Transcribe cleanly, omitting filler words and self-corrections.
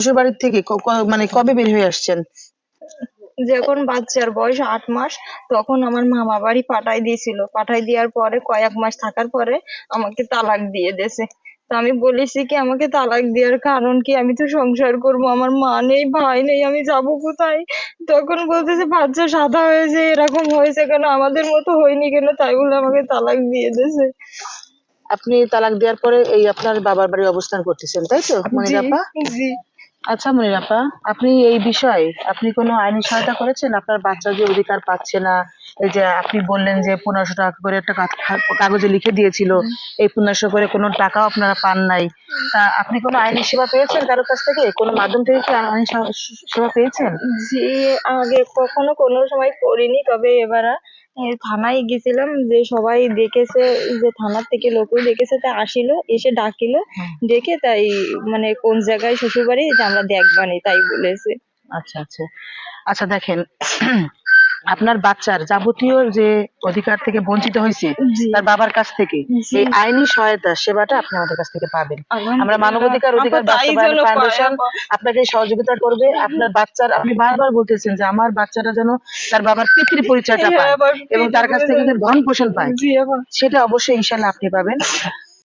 শ্বশুর বাড়ির থেকে মানে কবে বের হয়ে আসছেন? যখন বাচ্চার বয়স 8 মাস, তখন আমার মামা বাড়ি পাঠাই দিয়েছিল। পাঠাই দেওয়ার পরে কয়েক মাস থাকার পরে আমাকে তালাক দিয়ে দিয়েছে। তো আমি বলেছি কি, আমাকে তালাক দেওয়ার কারণ কি, আমি তো সংসার করব, আমার মা নেই, ভাই নেই, আমি যাব কোথায়? তখন বলতেছে বাচ্চা সাদা হয়েছে, এরকম হয়েছে কেন, আমাদের মতো হয়নি কেন, তাই বলে আমাকে তালাক দিয়ে দিয়েছে। আপনি তালাক দেওয়ার পরে এই আপনার বাবার বাড়ি অবস্থান করতেছেন, তাই তো জি, মনির আপা? জি। আচ্ছা মনির আপা, আপনি এই বিষয়ে আপনি কোনো আইনি সহায়তা করেছেন? আপনার বাচ্চা যে অধিকার পাচ্ছে না, এই যে আপনি বললেন যে 1500 টাকা করে একটা কাগজে লিখে দিয়েছিল, এই 1500 করে কোনো টাকাও আপনারা পান নাই, তা আপনি কোনো আইনি সেবা পেয়েছেন কারোর কাছ থেকে? কোনো মাধ্যম থেকে কি আইনি সেবা পেয়েছেন? জি, আগে কখনো কোনো সময় করিনি, তবে এবার থানায় গেছিলাম, যে সবাই দেখেছে, যে থানার থেকে লোকও দেখেছে, তাই আসিল, এসে ডাকিল, ডেকে তাই মানে কোন জায়গায় শ্বশুর বাড়ি, যে আমরা দেখবানি তাই বলেছে। আচ্ছা আচ্ছা। আচ্ছা দেখেন, আপনার বাচ্চার যাবতীয় যে অধিকার থেকে বঞ্চিত হয়েছে জি, তার বাবার কাছ থেকে, জি। এই আইনি সহায়তা সেবাটা আপনি আমাদের কাছ থেকে পাবেন। আমরা আলহামদুলিল্লাহ। মানবাধিকার আপা অধিকার তাই বাস্তবায়ন যেন পায় ফাউন্ডেশন আপা। আপনাকে সহযোগিতা করবে। আপনার বাচ্চার, আপনি বারবার বলতেছেন যে আমার বাচ্চাটা যেন তার বাবার পিতৃ পরিচয়টা হ্যাঁ পায় আবার এবং তার কাছ থেকে যেন ভরণ পোষণ পায়, জি আপা। সেটা অবশ্যই ইনশাল্লাহ আপনি পাবেন।